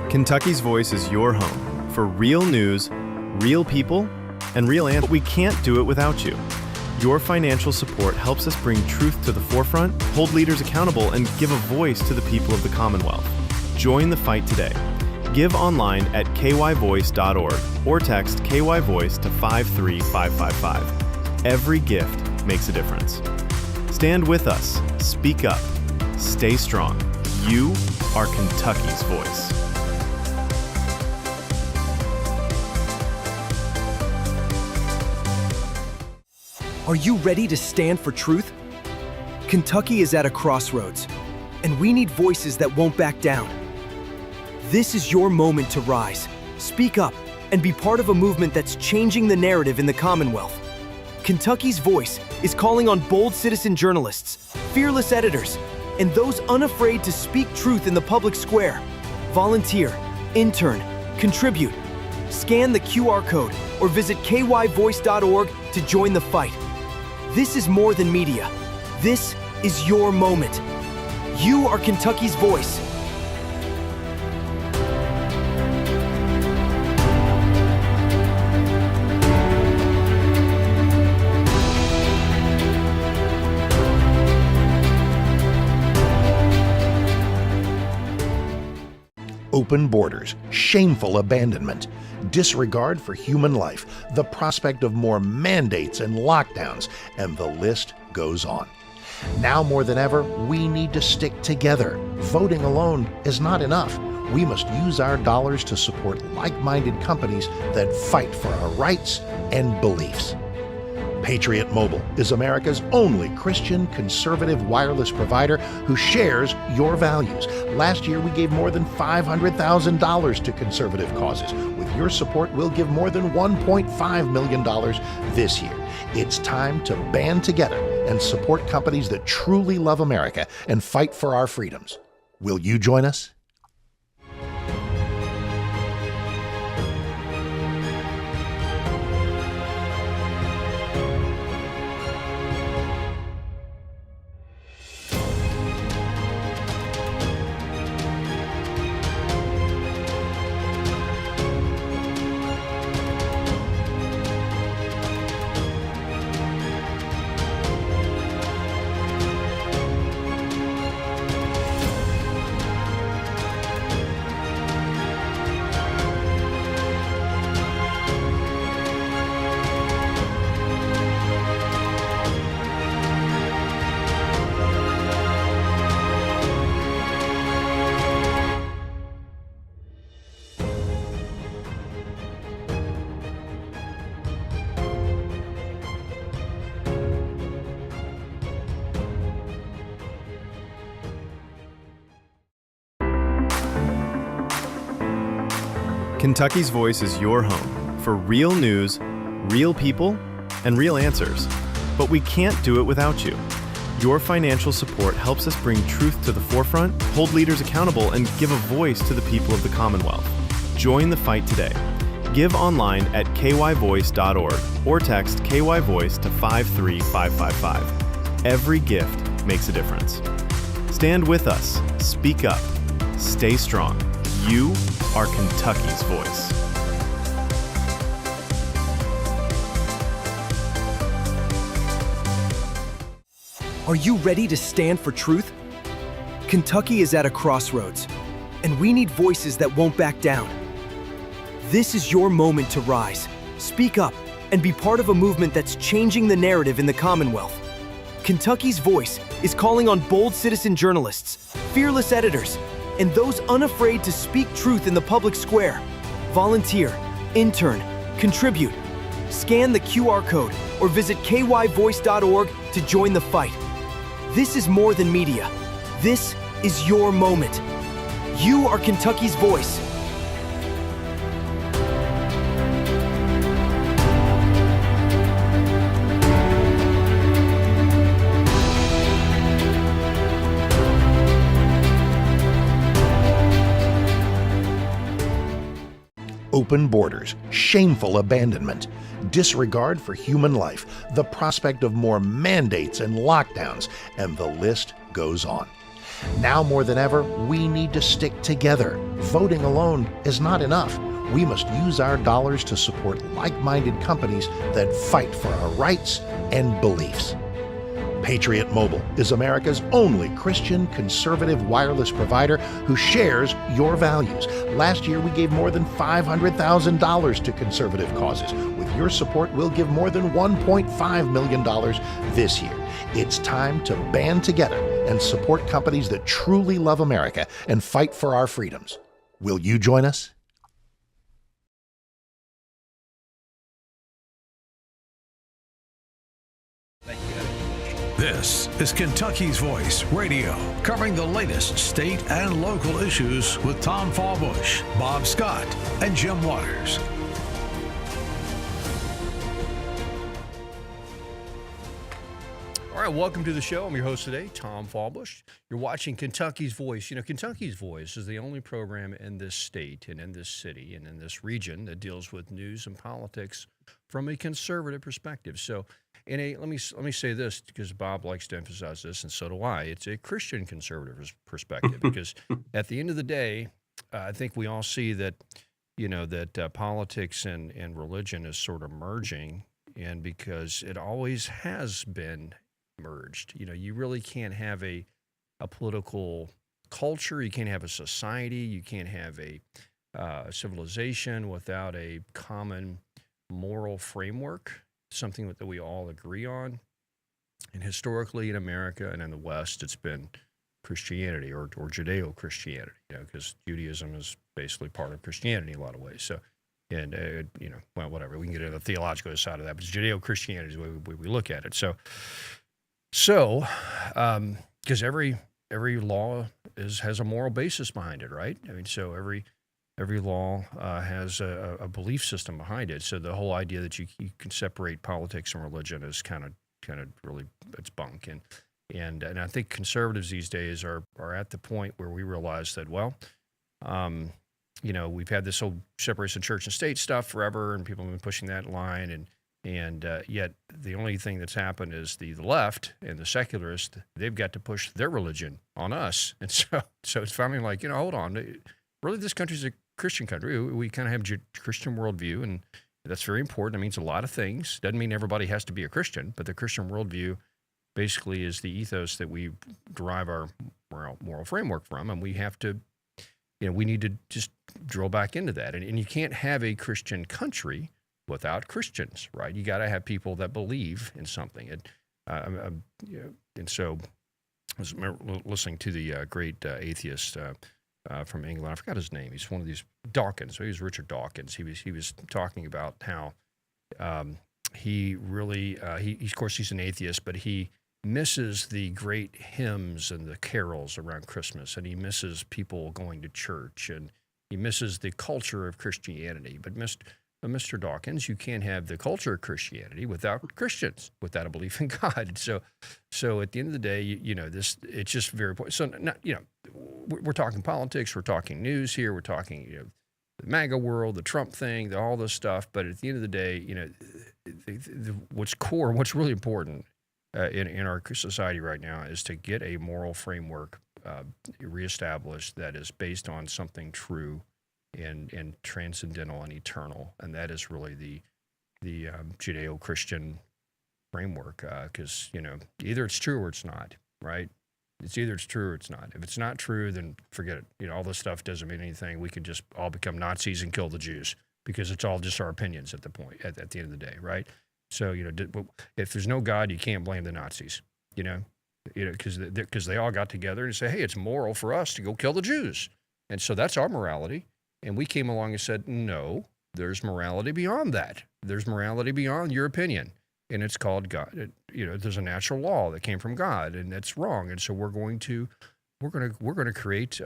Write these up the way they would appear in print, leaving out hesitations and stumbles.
Kentucky's Voice is your home for real news, real people, and real answers. But we can't do it without you. Your financial support helps us bring truth to the forefront, hold leaders accountable, and give a voice to the people of the Commonwealth. Join the fight today. Give online at kyvoice.org or text KYVoice to 53555. Every gift makes a difference. Stand with us. Speak up. Stay strong. You are Kentucky's voice. Are you ready to stand for truth? Kentucky is at a crossroads, and we need voices that won't back down. This is your moment to rise, speak up, and be part of a movement that's changing the narrative in the Commonwealth. Kentucky's Voice is calling on bold citizen journalists, fearless editors, and those unafraid to speak truth in the public square. Volunteer, intern, contribute. Scan the QR code or visit kyvoice.org to join the fight. This is more than media. This is your moment. You are Kentucky's voice. Open borders, shameful abandonment, disregard for human life, the prospect of more mandates and lockdowns, and the list goes on. Now more than ever, we need to stick together. Voting alone is not enough. We must use our dollars to support like-minded companies that fight for our rights and beliefs. Patriot Mobile is America's only Christian conservative wireless provider who shares your values. Last year, we gave more than $500,000 to conservative causes. With your support, we'll give more than $1.5 million this year. It's time to band together and support companies that truly love America and fight for our freedoms. Will you join us? Kentucky's Voice is your home for real news, real people, and real answers. But we can't do it without you. Your financial support helps us bring truth to the forefront, hold leaders accountable, and give a voice to the people of the Commonwealth. Join the fight today. Give online at kyvoice.org or text KYVoice to 53555. Every gift makes a difference. Stand with us. Speak up. Stay strong. You are Kentucky's voice. Are you ready to stand for truth? Kentucky is at a crossroads, and we need voices that won't back down. This is your moment to rise, speak up, and be part of a movement that's changing the narrative in the Commonwealth. Kentucky's Voice is calling on bold citizen journalists, fearless editors, and those unafraid to speak truth in the public square. Volunteer, intern, contribute. Scan the QR code or visit kyvoice.org to join the fight. This is more than media. This is your moment. You are Kentucky's voice. Open borders, shameful abandonment, disregard for human life, the prospect of more mandates and lockdowns, and the list goes on. Now more than ever, we need to stick together. Voting alone is not enough. We must use our dollars to support like-minded companies that fight for our rights and beliefs. Patriot Mobile is America's only Christian conservative wireless provider who shares your values. Last year, we gave more than $500,000 to conservative causes. With your support, we'll give more than $1.5 million this year. It's time to band together and support companies that truly love America and fight for our freedoms. Will you join us? This is Kentucky's Voice Radio, covering the latest state and local issues with Tom Fallbush, Bob Scott, and Jim Waters. All right, welcome to the show. I'm your host today, Tom Fallbush. You're watching Kentucky's Voice. You know, Kentucky's Voice is the only program in this state and in this city and in this region that deals with news and politics from a conservative perspective. So, let me say this, because Bob likes to emphasize this, and so do I. It's a Christian conservative perspective, because at the end of the day, I think we all see that, that politics and religion is sort of merging, and because it always has been merged. You really can't have a political culture. You can't have a society. You can't have a civilization without a common moral framework, something that we all agree on. And historically in America and in the West, it's been Christianity or Judeo-Christianity, because Judaism is basically part of Christianity in a lot of ways. So, and, well, whatever, we can get into the theological side of that, but Judeo-Christianity is the way we look at it. So, because every law has a moral basis behind it, right? I mean, so every law has a belief system behind it. So the whole idea that you can separate politics and religion is kind of really, it's bunk. And I think conservatives these days are at the point where we realize that, well, we've had this whole separation of church and state stuff forever, and people have been pushing that line, and yet the only thing that's happened is the left and the secularists, they've got to push their religion on us. And so it's finally like, hold on, really this country's a Christian country. We kind of have a Christian worldview, and that's very important. It means a lot of things. Doesn't mean everybody has to be a Christian, but the Christian worldview basically is the ethos that we derive our moral framework from, and we have to, we need to just drill back into that. And you can't have a Christian country without Christians, right? You got to have people that believe in something. And so I was listening to the great atheist from England. I forgot his name. He's one of these Dawkins. So he was Richard Dawkins. He was talking about how he really of course he's an atheist, but he misses the great hymns and the carols around Christmas, and he misses people going to church, and he misses the culture of Christianity. But Mr. Dawkins, you can't have the culture of Christianity without Christians, without a belief in God. So at the end of the day, it's just very important. So, we're talking politics, we're talking news here, we're talking, the MAGA world, the Trump thing, all this stuff. But at the end of the day, what's really important in our society right now is to get a moral framework reestablished that is based on something true and transcendental and eternal, and that is really the Judeo-Christian framework. Because either it's true or it's not, right? It's either it's true or it's not. If it's not true, then forget it. All this stuff doesn't mean anything. We could just all become Nazis and kill the Jews, because it's all just our opinions at the point at the end of the day, right? So if there's no God, you can't blame the Nazis, because they all got together and say, hey, it's moral for us to go kill the Jews, and so that's our morality. And we came along and said, no, there's morality beyond that. There's morality beyond your opinion. And it's called God. There's a natural law that came from God, and that's wrong. And so we're going to create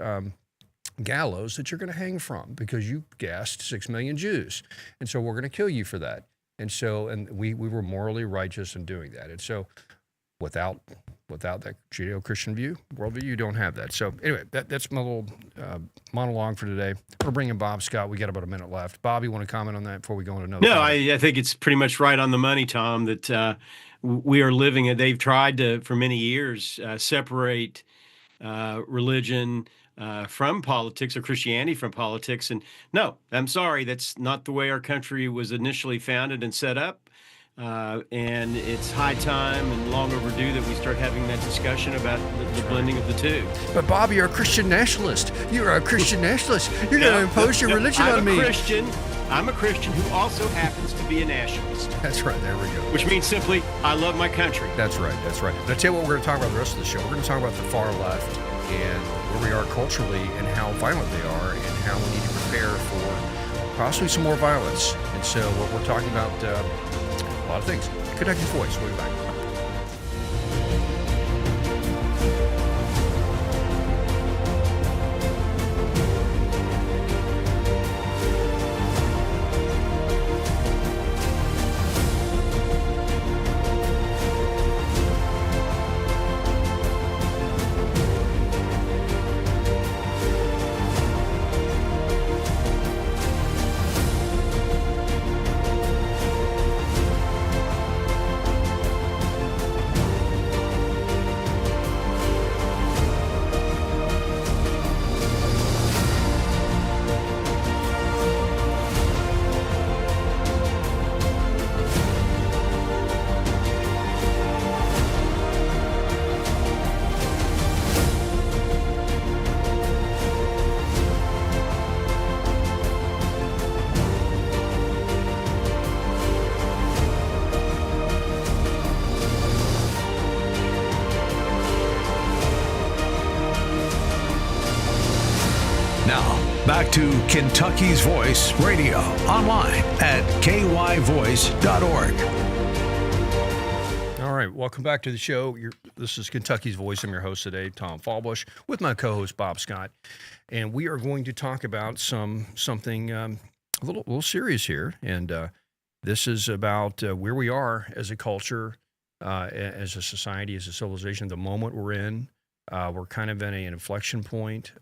gallows that you're going to hang from because you gassed 6 million Jews. And so we're going to kill you for that. And we were morally righteous in doing that. And so without that Judeo-Christian worldview, you don't have that. So anyway, that's my little monologue for today. We're bringing Bob Scott. We got about a minute left. Bob, you want to comment on that before we go on another? No, I think it's pretty much right on the money, Tom, that we are living it. They've tried to, for many years, separate religion from politics, or Christianity from politics. And no, I'm sorry, that's not the way our country was initially founded and set up. And it's high time and long overdue that we start having that discussion about the blending of the two. But Bob, you're a Christian nationalist. You're a Christian nationalist. You're going to impose your religion on me. I'm a Christian who also happens to be a nationalist. That's right. There we go. Which means simply, I love my country. That's right. That's right. Now, tell you what we're going to talk about the rest of the show. We're going to talk about the far left and where we are culturally and how violent they are and how we need to prepare for possibly some more violence. And so what we're talking about, a lot of things. Kentucky's Voice. We'll be back. Now, back to Kentucky's Voice Radio, online at kyvoice.org. All right, welcome back to the show. This is Kentucky's Voice. I'm your host today, Tom Fallbush, with my co-host Bob Scott, and we are going to talk about something a little serious here. And this is about where we are as a culture, as a society, as a civilization. The moment we're in, we're kind of in an inflection point.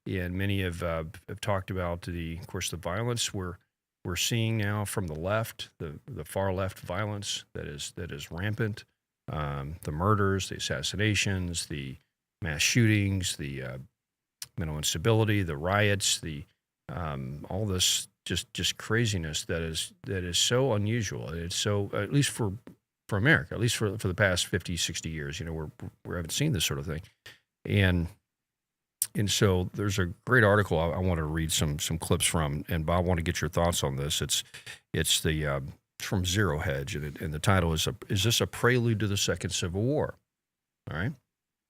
And many have talked about of course, the violence we're seeing now from the left, the far left violence that is rampant, the murders, the assassinations, the mass shootings, the mental instability, the riots, all this just craziness that is so unusual. It's so, at least for America, at least for the past 50, 60 years, we haven't seen this sort of thing. And so there's a great article I want to read some clips from, and Bob, I want to get your thoughts on this. It's from Zero Hedge, and the title is this a prelude to the Second Civil War? All right,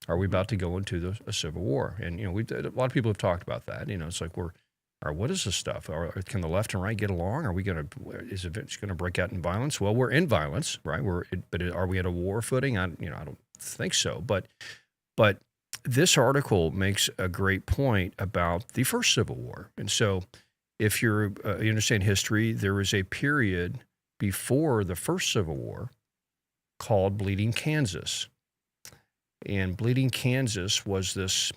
are we about to go into a civil war? And a lot of people have talked about that. It's like what is this stuff? Can the left and right get along? Is it going to break out in violence? Well, we're in violence, right? But are we at a war footing? I don't think so. But this article makes a great point about the first Civil War. And so if you understand history, there was a period before the first Civil War called Bleeding Kansas. And Bleeding Kansas was this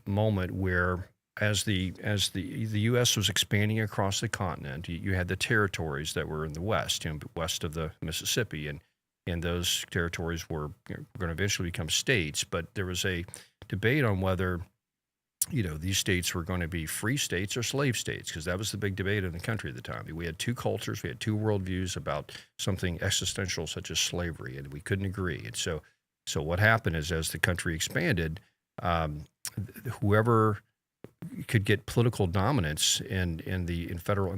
moment where as the U.S. was expanding across the continent, you had the territories that were in the west, west of the Mississippi, and those territories were going to eventually become states. But there was a debate on whether, these states were going to be free states or slave states, because that was the big debate in the country at the time. We had two cultures, we had two worldviews about something existential such as slavery, and we couldn't agree. And so what happened is, as the country expanded, whoever could get political dominance in the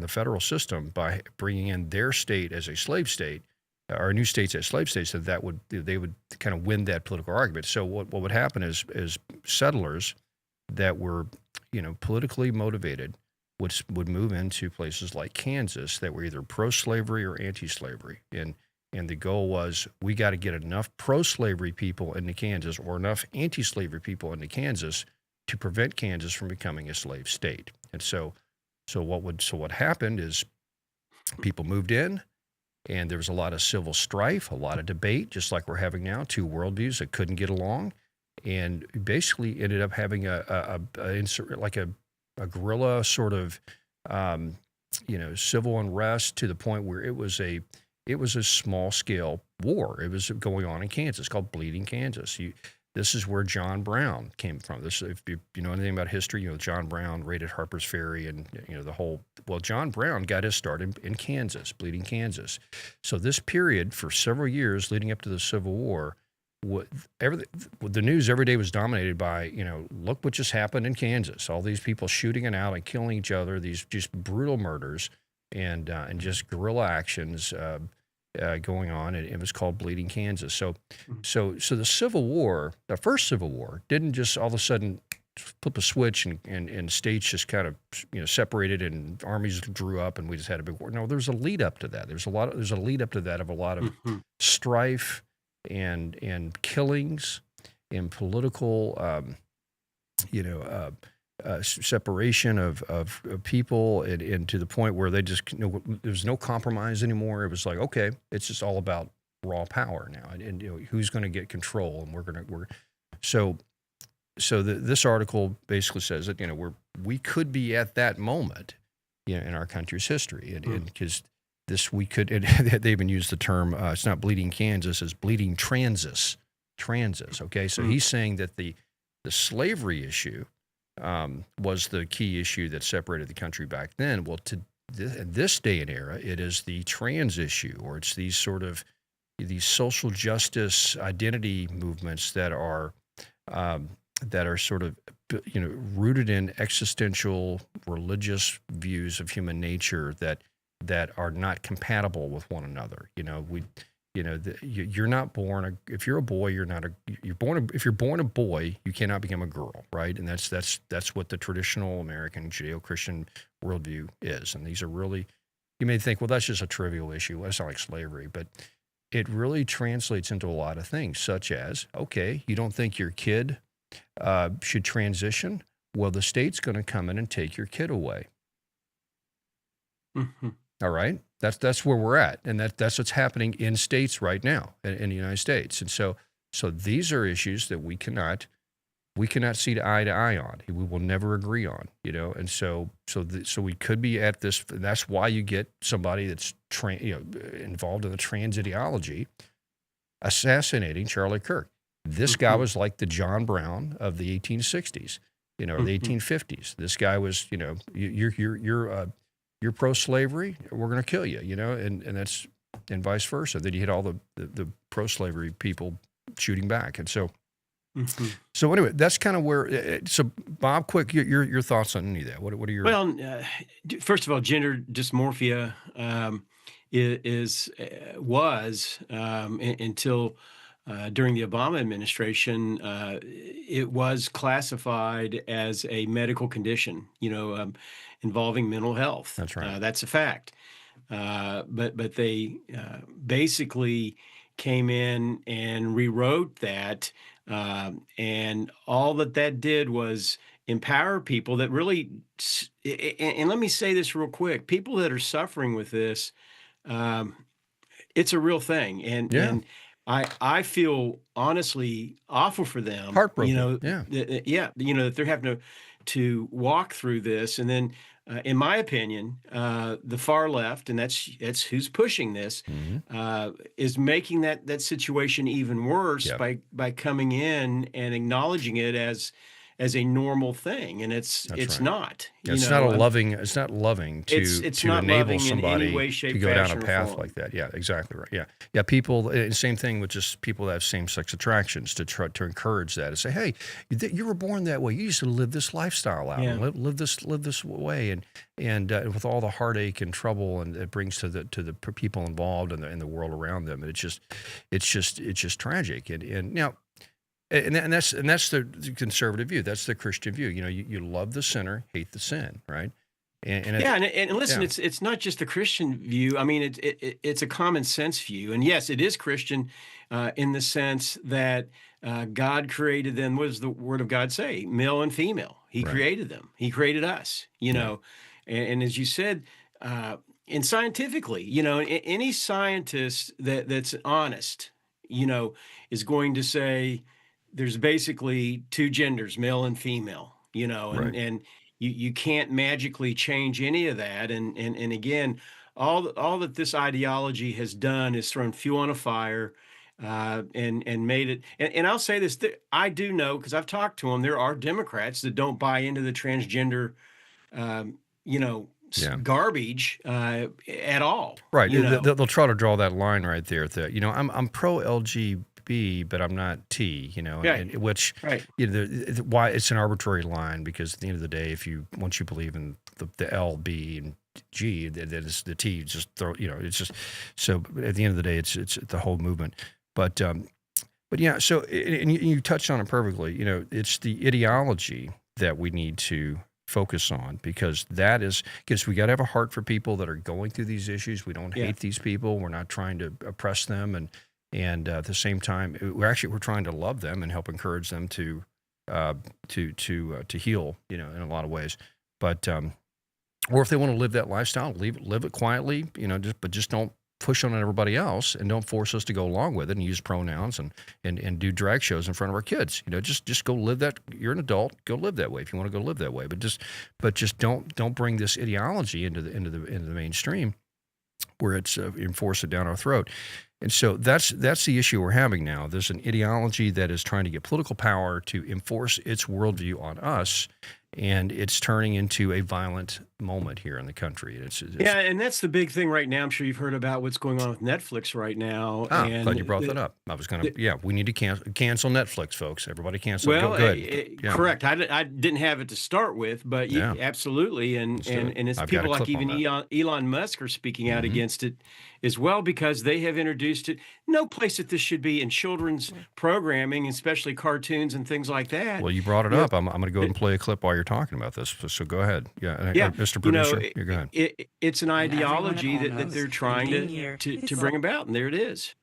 federal system by bringing in their state as a slave state, or new states as slave states, they would kind of win that political argument. So what would happen is settlers that were politically motivated would move into places like Kansas that were either pro-slavery or anti-slavery, and the goal was, we got to get enough pro-slavery people into Kansas or enough anti-slavery people into Kansas to prevent Kansas from becoming a slave state. And so what happened is people moved in. And there was a lot of civil strife, a lot of debate, just like we're having now, two worldviews that couldn't get along, and basically ended up having a guerrilla sort of, civil unrest, to the point where it was a small scale war. It was going on in Kansas, called Bleeding Kansas. This is where John Brown came from. This, if you know anything about history, John Brown raided Harper's Ferry, and the whole. Well, John Brown got his start in Kansas, Bleeding Kansas. So this period for several years leading up to the Civil War, the news every day was dominated by look what just happened in Kansas. All these people shooting it out and killing each other. These just brutal murders and just guerrilla actions. Going on, and it was called Bleeding Kansas. So the Civil War, the first Civil War, didn't just all of a sudden flip a switch and states just kind of separated and armies drew up and we just had a big war. No, there's a lead up to that. There's a lead up to that of a lot of strife and killings and political separation of people and to the point where they just there's no compromise anymore. It was like, okay, it's just all about raw power now, and who's going to get control, and this article basically says that we could be at that moment in our country's history, and because we could, and they even used the term it's not Bleeding Kansas, it's Bleeding Transis. Okay, so he's saying that the slavery issue was the key issue that separated the country back then. Well, in this day and era, it is the trans issue, or it's these social justice identity movements that are sort of rooted in existential religious views of human nature that are not compatible with one another. You're not born if you're a boy, if you're born a boy, you cannot become a girl, right? And that's what the traditional American Judeo-Christian worldview is. And these are really, you may think, well, that's just a trivial issue. Well, that's not like slavery, but it really translates into a lot of things, such as, okay, you don't think your kid should transition? Well, the state's going to come in and take your kid away. Mm-hmm. All right, that's where we're at, and that's what's happening in states right now in the United States. And so these are issues that we cannot see eye to eye on. We will never agree on, And so we could be at this. That's why you get somebody that's involved in the trans ideology, assassinating Charlie Kirk. This guy was like the John Brown of the 1860s, or the 1850s. This guy was, you're pro-slavery, we're going to kill you, and that's, and vice versa. Then you hit all the pro-slavery people shooting back. And so anyway, that's kind of where, so Bob, quick, your thoughts on any of that? What are your... Well, first of all, gender dysmorphia was until during the Obama administration, it was classified as a medical condition, involving mental health. That's right. That's a fact. But they basically came in and rewrote that, and all that did was empower people that really. And let me say this real quick: people that are suffering with this, it's a real thing, and I feel honestly awful for them. Heartbroken. That they're having to walk through this, and then, in my opinion, the far left, and that's who's pushing this, is making that situation even worse by coming in and acknowledging it as a normal thing, and it's right. not. It's not loving to not enable loving somebody in any way, shape, to go down a fashion, or path form. like that. Yeah, exactly right. Yeah. People. Same thing with just people that have same-sex attractions, to try to encourage that and say, hey, you were born that way. You used to live this lifestyle out, and live this way, and with all the heartache and trouble and it brings to the people involved and the world around them, it's just tragic. And now. And that's the conservative view. That's the Christian view. You love the sinner, hate the sin, right? And listen, it's not just the Christian view. I mean, it's a common sense view, and yes, it is Christian in the sense that God created them. What does the Word of God say? Male and female. He created them. He created us. And as you said, and scientifically, any scientist that's honest, is going to say, there's basically two genders, male and female, and you can't magically change any of that. And again, all that this ideology has done is thrown fuel on a fire, and made it. And I'll say this: I do know, because I've talked to them. There are Democrats that don't buy into the transgender, you know, Yeah. garbage at all. Right. You know? They'll try to draw that line right there. That, you know, I'm pro LGB, but I'm not T. You know, Yeah. which Right. you know, why it's an arbitrary line, because at the end of the day, once you believe in the L, B, and G, that is the T. Just throw. You know, it's just so. At the end of the day, it's the whole movement. But yeah. So and you touched on it perfectly. You know, it's the ideology that we need to focus on, because that is, because we got to have a heart for people that are going through these issues. We don't hate these people. We're not trying to oppress them, and at the same time, we're trying to love them and help encourage them to heal, you know, in a lot of ways. But or if they want to live that lifestyle, live it quietly, you know, just don't push on everybody else, and don't force us to go along with it and use pronouns and do drag shows in front of our kids. You know, just go live that. You're an adult, go live that way if you want to go live that way. But just don't bring this ideology into the mainstream, where it's enforced down our throat. And so that's the issue we're having now. There's an ideology that is trying to get political power to enforce its worldview on us, and it's turning into a violent moment here in the country. It's Yeah, and that's the big thing right now. I'm sure you've heard about what's going on with Netflix right now. And glad you brought that up. I was going to, we need to cancel Netflix, folks. Everybody cancel. Well, good. Correct. I didn't have it to start with, but absolutely. And it's I've got people a like clip on even Elon Musk are speaking out against it as well, because they have introduced it. No place that this should be in children's programming, especially cartoons and things like that. Well, you brought it up. I'm going to go ahead and play a clip while you're talking about this. So go ahead. Mr. Producer, you go ahead. It's an ideology that they're trying to bring about, and there it is.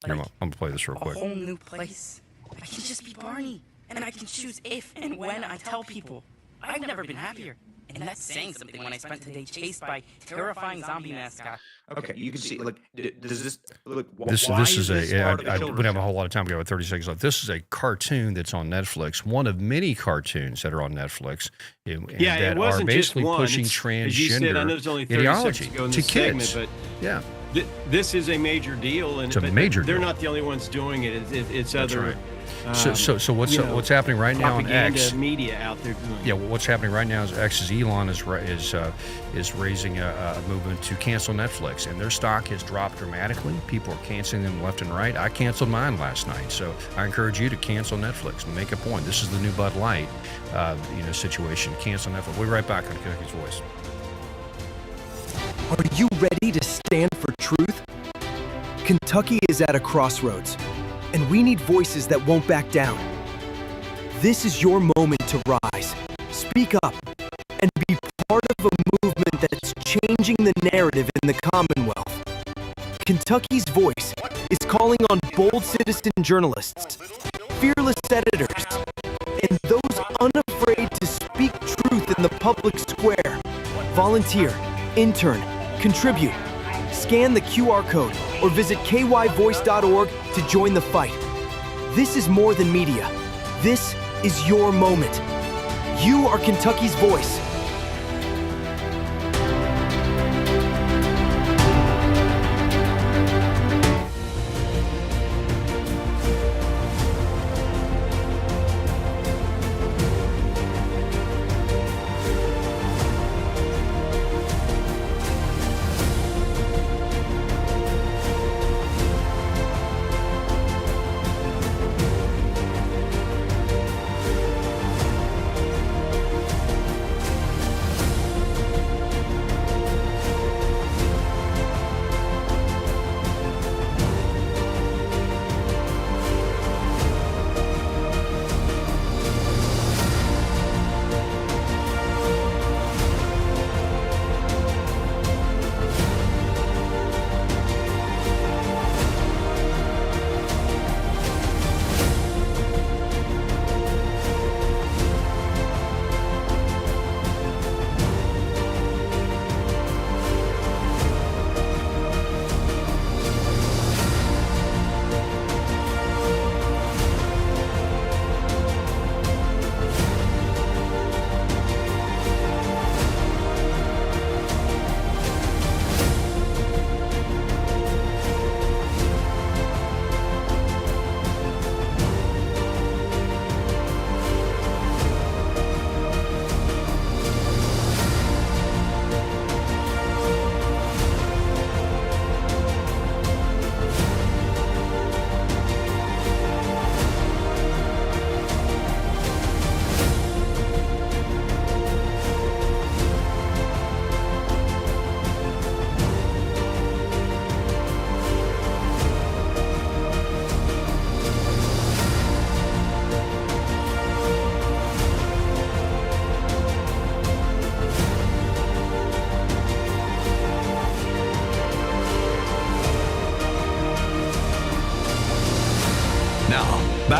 Here, I'm going to play this real quick. A whole new place. I can just be Barney, and I can choose if and when I tell people. I've never been happier. And that's saying something when I spent today chased by terrifying zombie mascot. Okay, you can see, like, does this look? This is I wouldn't have a whole lot of time. We got 30 seconds left. This is a cartoon that's on Netflix. One of many cartoons that are on Netflix. That are basically pushing transgender ideology to kids. But this is a major deal, and it's a major deal. They're not the only ones doing it. It's other. Right. So what's happening right now on X? Media out there doing. Yeah, what's happening right now is Elon is raising a movement to cancel Netflix, and their stock has dropped dramatically. People are canceling them left and right. I canceled mine last night, so I encourage you to cancel Netflix and make a point. This is the new Bud Light, situation. Cancel Netflix. We'll be right back on Kentucky's Voice. Are you ready to stand for truth? Kentucky is at a crossroads, and we need voices that won't back down. This is your moment to rise, speak up, and be part of a movement that's changing the narrative in the Commonwealth. Kentucky's Voice is calling on bold citizen journalists, fearless editors, and those unafraid to speak truth in the public square. Volunteer, intern, contribute. Scan the QR code or visit kyvoice.org to join the fight. This is more than media. This is your moment. You are Kentucky's voice.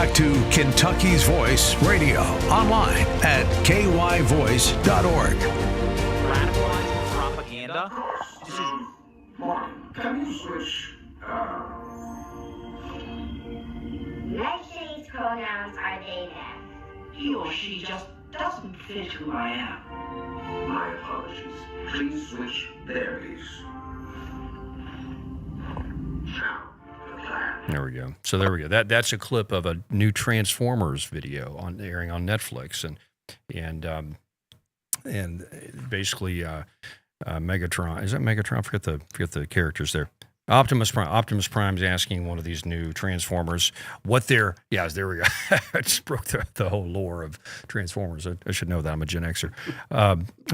back to Kentucky's Voice Radio, online at kyvoice.org. Radicalized propaganda. Can you switch? Yesterday's pronouns are they, them. He or she just doesn't fit who I am. My apologies. Please switch there, please. Now, the plan. There we go. So there we go. That's a clip of a new Transformers video airing on Netflix, and basically Megatron. Is that Megatron? I forget the characters there. Optimus Prime's asking one of these new Transformers what their there we go. I just broke the whole lore of Transformers. I should know that. I'm a Gen Xer.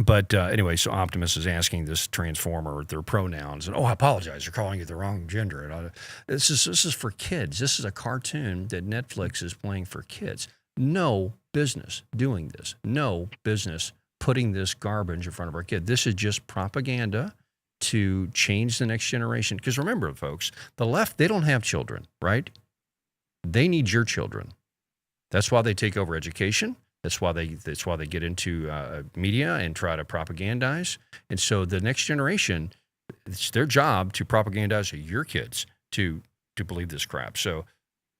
But anyway, so Optimus is asking this Transformer their pronouns, and I apologize, you're calling you the wrong gender. And this is for kids. This is a cartoon that Netflix is playing for kids. No business doing this. No business putting this garbage in front of our kid. This is just propaganda to change the next generation. Because remember, folks, the left, they don't have children, right? They need your children. That's why they take over education. That's why they get into media and try to propagandize. And so the next generation, it's their job to propagandize your kids to believe this crap. So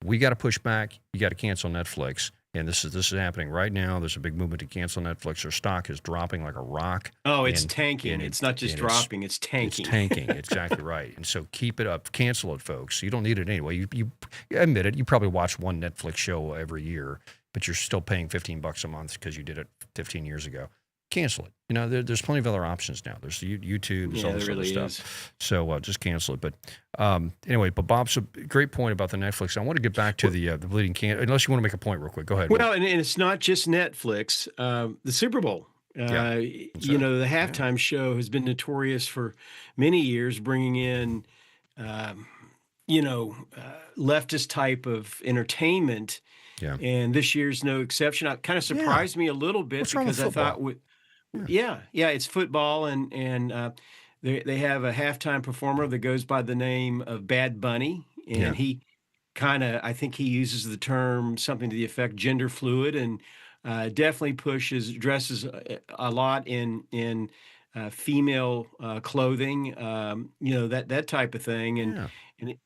we got to push back. You got to cancel Netflix. And this is happening right now. There's a big movement to cancel Netflix. Their stock is dropping like a rock. Oh, it's tanking. It's not just dropping. It's tanking. It's tanking. Exactly right. And so keep it up. Cancel it, folks. You don't need it anyway. You admit it. You probably watch one Netflix show every year, but you're still paying $15 a month because you did it 15 years ago. Cancel it. You know, there's plenty of other options now. There's YouTube, there's all this other stuff. So just cancel it. But anyway, but Bob's a great point about the Netflix. I want to get back to the bleeding can. Unless you want to make a point real quick, go ahead. Well, and it's not just Netflix. The Super Bowl. The halftime show has been notorious for many years, bringing in, leftist type of entertainment. Yeah. And this year's no exception. It kind of surprised me a little bit because I thought, it's football, and they have a halftime performer that goes by the name of Bad Bunny, and he I think he uses the term something to the effect gender fluid, and definitely dresses a lot in female clothing, that type of thing,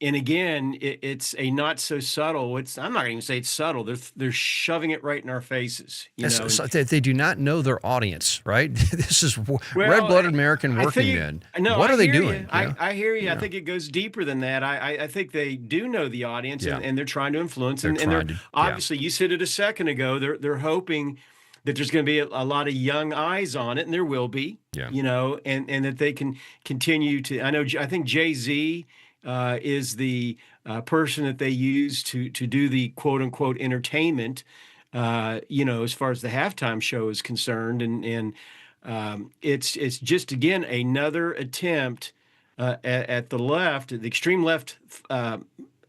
and again, it's a not so subtle. I'm not going to say it's subtle. They're shoving it right in our faces. They do not know their audience, right? This is red-blooded American working men. No, what are they hear doing? I hear you. I think it goes deeper than that. I think they do know the audience, and they're trying to influence. They're obviously, you said it a second ago. They're hoping that there's going to be a lot of young eyes on it, and there will be. And that they can continue to. I think Jay-Z is the person that they use to do the quote unquote entertainment, as far as the halftime show is concerned. And it's just, again, another attempt at the left, the extreme left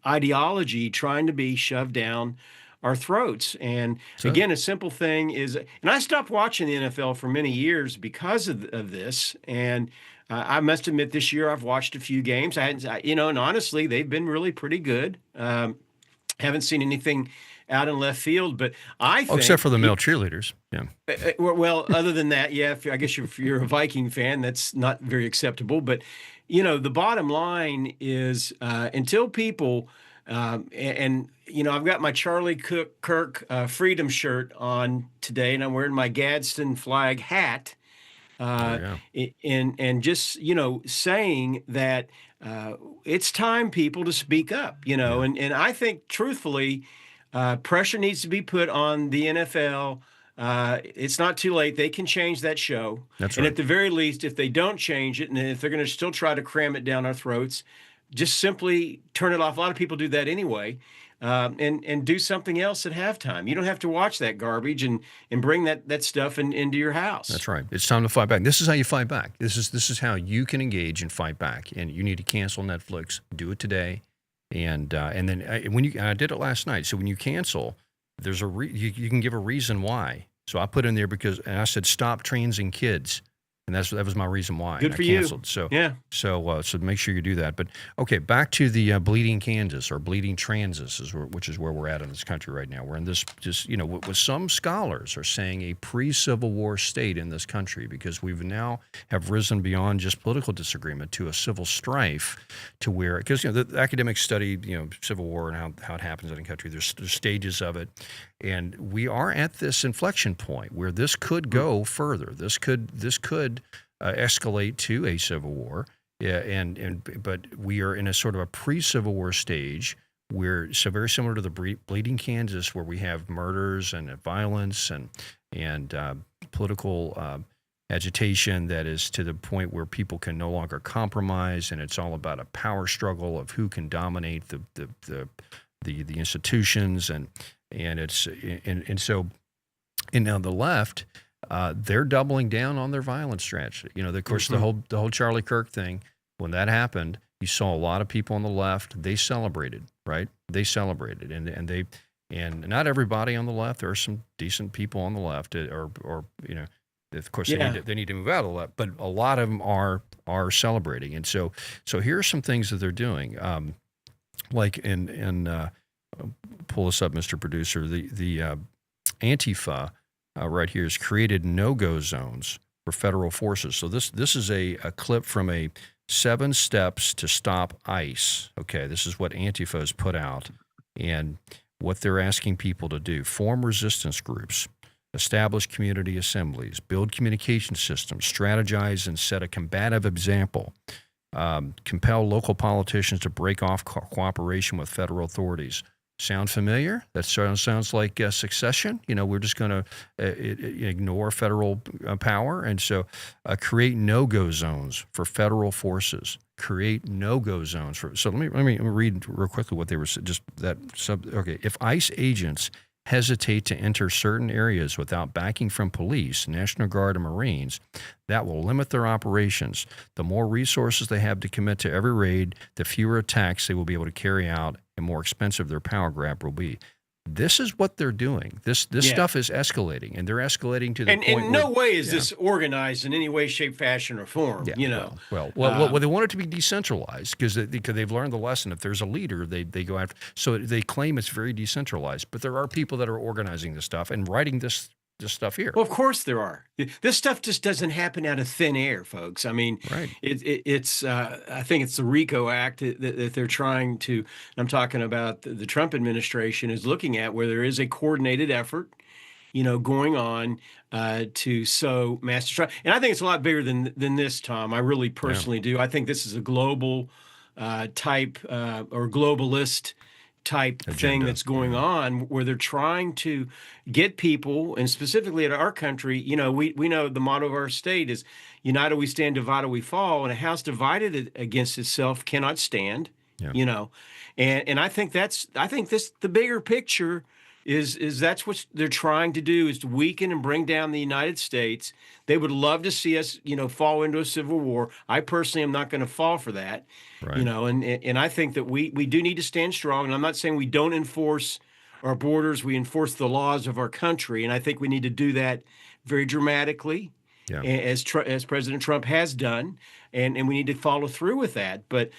ideology trying to be shoved down our throats. And again, a simple thing is, and I stopped watching the NFL for many years because of this. And I must admit, this year I've watched a few games. I hadn't, and honestly, they've been really pretty good. Haven't seen anything out in left field, but I think, except for the male cheerleaders. Yeah. Well, other than that, I guess if you're a Viking fan, that's not very acceptable. But the bottom line is, until people, I've got my Charlie Kirk Freedom shirt on today, and I'm wearing my Gadsden flag hat. And just, saying that it's time, people, to speak up, and I think, truthfully, pressure needs to be put on the NFL. It's not too late. They can change that show. That's and right. At the very least, if they don't change it, and if they're going to still try to cram it down our throats, just simply turn it off. A lot of people do that anyway. And do something else at halftime. You don't have to watch that garbage and bring that stuff into your house. That's right. It's time to fight back. This is how you fight back. This is how you can engage and fight back. And you need to cancel Netflix. Do it today. And then I did it last night. So when you cancel, there's you can give a reason why. So I put in there and I said, stop transing kids. and that was my reason why. Good I for you. canceled. So Yeah. so make sure you do that. But okay, back to the bleeding Kansas or bleeding Transas, which is where we're at in this country right now. We're in this just what some scholars are saying a pre-Civil War state in this country, because we've now have risen beyond just political disagreement to a civil strife, to where, because the academics study Civil War and how it happens in the country. There's stages of it, and we are at this inflection point where this could go further. This could escalate to a civil war. Yeah, but we are in a sort of a pre-Civil War stage where very similar to the bleeding Kansas, where we have murders and violence and political agitation that is to the point where people can no longer compromise, and it's all about a power struggle of who can dominate the institutions, and now the left, they're doubling down on their violence strategy. Of course, the whole Charlie Kirk thing, when that happened, you saw a lot of people on the left. They celebrated, right? They celebrated, and not everybody on the left. There are some decent people on the left, or of course, they need to move out of the left, but a lot of them are celebrating. And so here are some things that they're doing. Like pull this up, Mr. Producer. The Antifa right here has created no-go zones for federal forces. So this is a clip from a 7 Steps to Stop ICE. Okay, this is what Antifa has put out, and what they're asking people to do: form resistance groups, establish community assemblies, build communication systems, strategize and set a combative example, compel local politicians to break off cooperation with federal authorities. Sound familiar? That sounds like Succession. We're just going to ignore federal power. And so create no-go zones for federal forces. Create no-go zones for. So let me read real quickly what they were just that sub. Okay, if ICE agents hesitate to enter certain areas without backing from police, National Guard, and Marines, that will limit their operations. The more resources they have to commit to every raid, the fewer attacks they will be able to carry out, and more expensive their power grab will be. This is what they're doing. This stuff is escalating, and they're escalating to the point in no way is this organized in any way, shape, fashion, or form. Well, they want it to be decentralized because they've learned the lesson. If there's a leader, they go after. So they claim it's very decentralized, but there are people that are organizing this stuff and writing this stuff here. Well, of course there are. This stuff just doesn't happen out of thin air, folks. I mean, right. It's I think it's the RICO Act that they're trying to. I'm talking about the Trump administration is looking at, where there is a coordinated effort, going on to sow mass destruction. And I think it's a lot bigger than this, Tom. I really personally do. I think this is a global type or globalist type agenda thing that's going on, where they're trying to get people, and specifically in our country, we know the motto of our state is united we stand, divided we fall, and a house divided against itself cannot stand. And I think the bigger picture is that's what they're trying to do, is to weaken and bring down the United States. They would love to see us, fall into a civil war. I personally am not going to fall for that. Right. And I think that we do need to stand strong. And I'm not saying we don't enforce our borders. We enforce the laws of our country. And I think we need to do that very dramatically, as President Trump has done. And we need to follow through with that. But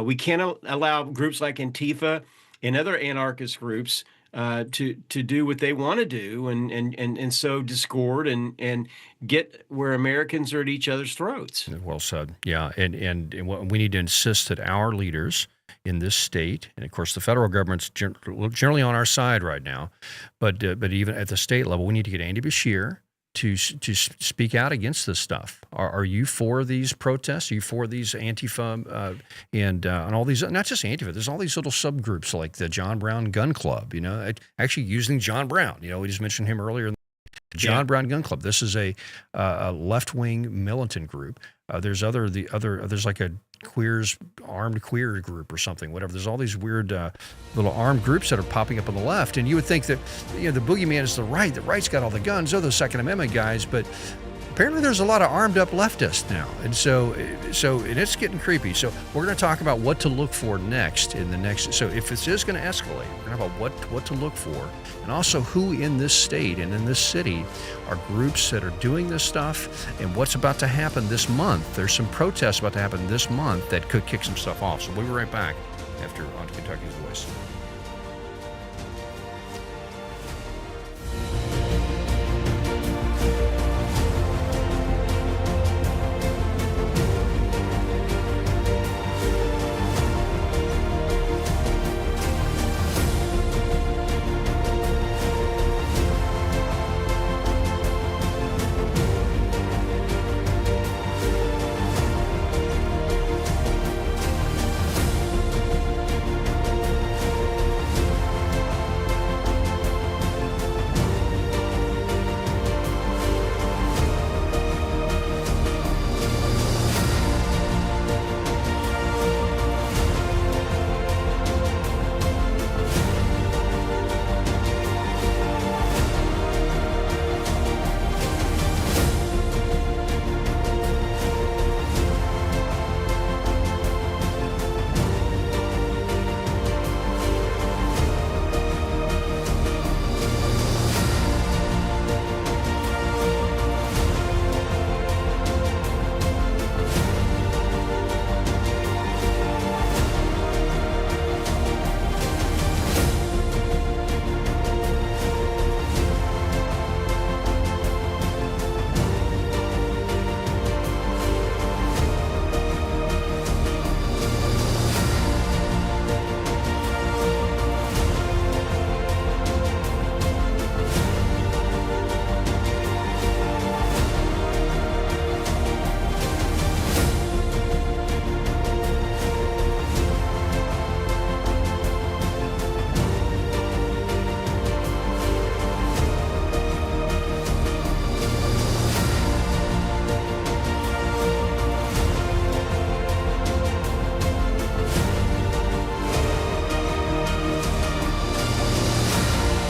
we cannot allow groups like Antifa and other anarchist groups to do what they want to do and sow discord and get where Americans are at each other's throats. Well said. Yeah, and we need to insist that our leaders in this state, and of course the federal government's generally on our side right now, but even at the state level, we need to get Andy Beshear to speak out against this stuff. Are you for these protests? Are you for these Antifa and all these? Not just Antifa. There's all these little subgroups like the John Brown Gun Club. Actually using John Brown. We just mentioned him earlier. John Brown Gun Club. This is a left-wing militant group. There's like a armed queer group or something, whatever. There's all these weird little armed groups that are popping up on the left, and you would think that the boogeyman is the right. The right's got all the guns. They're the Second Amendment guys, but apparently there's a lot of armed up leftists now, and so and it's getting creepy. So we're going to talk about what to look for next in the next. So if this is going to escalate, we're going to talk about what to look for, and also who in this state and in this city are groups that are doing this stuff, and what's about to happen this month. There's some protests about to happen this month that could kick some stuff off. So we'll be right back after on Kentucky's Voice.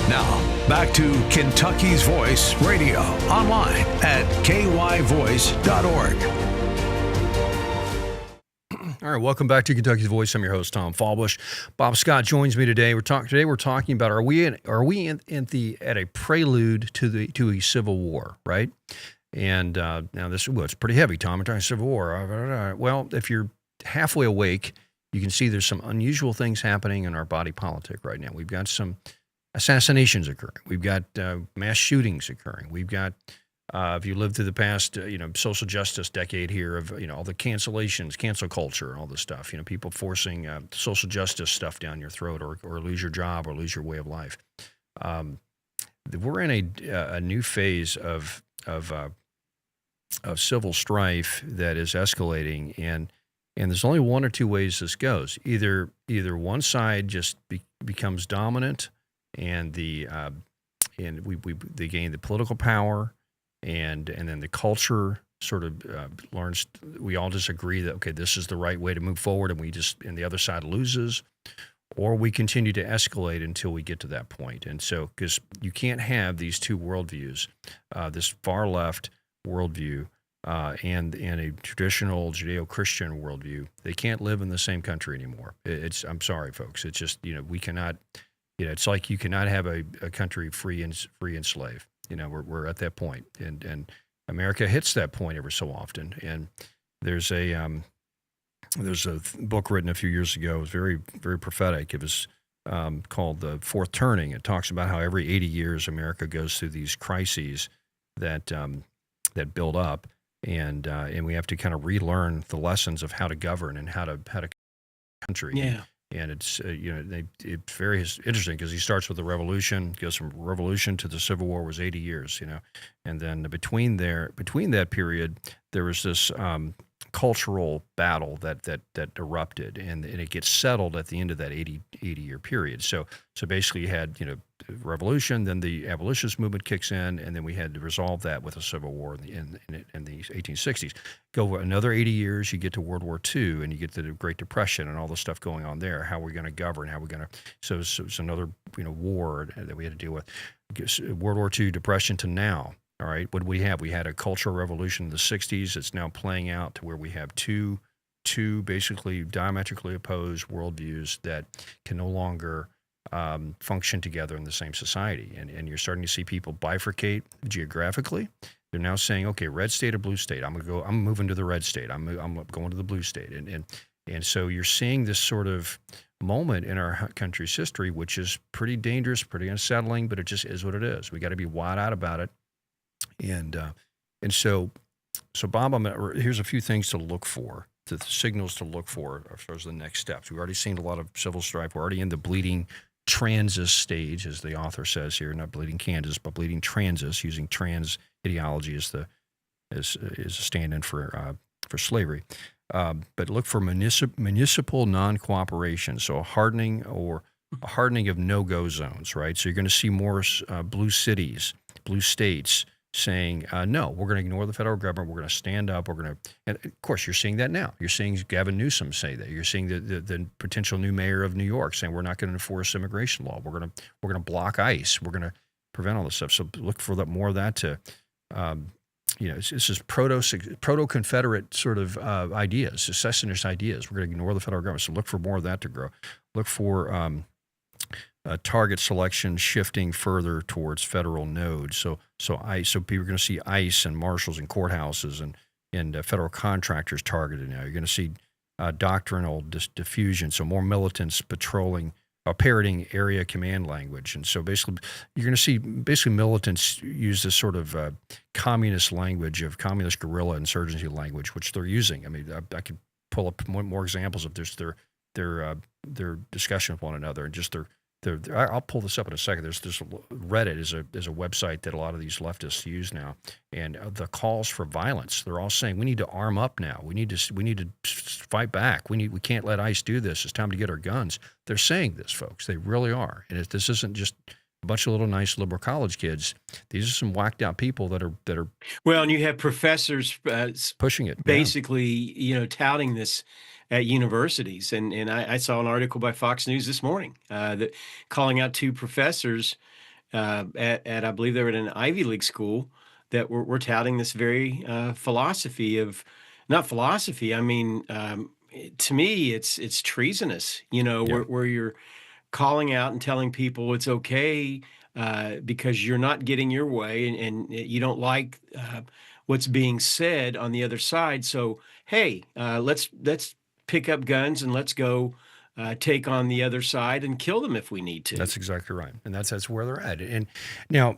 Now, back to Kentucky's Voice Radio, online at kyvoice.org. All right, welcome back to Kentucky's Voice. I'm your host, Tom Fallbush. Bob Scott joins me today. We're talking about are we at a prelude to a civil war, right? And now it's pretty heavy, Tom. We're talking civil war. Well, if you're halfway awake, you can see there's some unusual things happening in our body politic right now. We've got some assassinations occurring. We've got mass shootings occurring. We've got, if you lived through the past, social justice decade here of, all the cancellations, cancel culture, all this stuff, people forcing social justice stuff down your throat or lose your job or lose your way of life. We're in a new phase of civil strife that is escalating, and there's only one or two ways this goes. Either one side just becomes dominant, and they gain the political power, and then the culture sort of learns. We all just agree that okay, this is the right way to move forward, and the other side loses, or we continue to escalate until we get to that point. And so, because you can't have these two worldviews, this far left worldview and a traditional Judeo-Christian worldview, they can't live in the same country anymore. I'm sorry, folks. It's just we cannot. It's like you cannot have a country free and slave. We're at that point, and America hits that point every so often. And there's a book written a few years ago. It was very, very prophetic. It was called The Fourth Turning. It talks about how every 80 years America goes through these crises that build up, and we have to kind of relearn the lessons of how to govern and how to country. Yeah. And it's it's very interesting because he starts with the revolution, goes from revolution to the Civil War was 80 years, and then between that period there was this cultural battle that erupted, and it gets settled at the end of that 80-year period. So basically you had revolution, then the abolitionist movement kicks in, and then we had to resolve that with a civil war in the 1860s. Go another 80 years, you get to World War II, and you get to the Great Depression and all the stuff going on there. How we're going to govern, so it's another war that we had to deal with. World War II, Depression to now. All right, what do we have? We had a cultural revolution in the '60s. It's now playing out to where we have two basically diametrically opposed worldviews that can no longer function together in the same society, and you're starting to see people bifurcate geographically. They're now saying, okay, red state or blue state. I'm moving to the red state. I'm going to the blue state, and so you're seeing this sort of moment in our country's history, which is pretty dangerous, pretty unsettling, but it just is what it is. We got to be wide-eyed about it, and so Bob, here's a few things to look for, the signals to look for as far as the next steps. We've already seen a lot of civil strife. We're already in the bleeding transit stage, as the author says here, not bleeding Kansas, but bleeding transit, using trans ideology as a stand-in for slavery. But look for municipal non-cooperation, so a hardening of no-go zones, right? So you're going to see more blue cities, blue states saying, no, we're going to ignore the federal government. We're going to stand up. And of course, you're seeing that now. You're seeing Gavin Newsom say that. You're seeing the potential new mayor of New York saying we're not going to enforce immigration law. We're going to block ICE. We're going to prevent all this stuff. So look for more of that to, it's just proto-Confederate sort of ideas, secessionist ideas. We're going to ignore the federal government. So look for more of that to grow. Look for target selection shifting further towards federal nodes. So people are going to see ICE and marshals and courthouses and federal contractors targeted now. You're going to see doctrinal diffusion, so more militants parroting area command language. And so basically, you're going to see militants use this sort of communist language, of communist guerrilla insurgency language, which they're using. I mean, I could pull up more examples of just their discussion with one another and just their I'll pull this up in a second. There's Reddit is a website that a lot of these leftists use now, and the calls for violence. They're all saying we need to arm up now. We need to fight back. We can't let ICE do this. It's time to get our guns. They're saying this, folks. They really are. And this isn't just a bunch of little nice liberal college kids. These are some whacked out people that are well, and you have professors pushing it, basically, touting this at universities. And I saw an article by Fox News this morning that calling out two professors at I believe they were at an Ivy League school that were touting this very philosophy of, not philosophy, I mean, to me, it's treasonous, where you're calling out and telling people it's okay because you're not getting your way and you don't like what's being said on the other side. So, hey, let's pick up guns and let's go take on the other side and kill them if we need to. That's exactly right. And that's where they're at. And now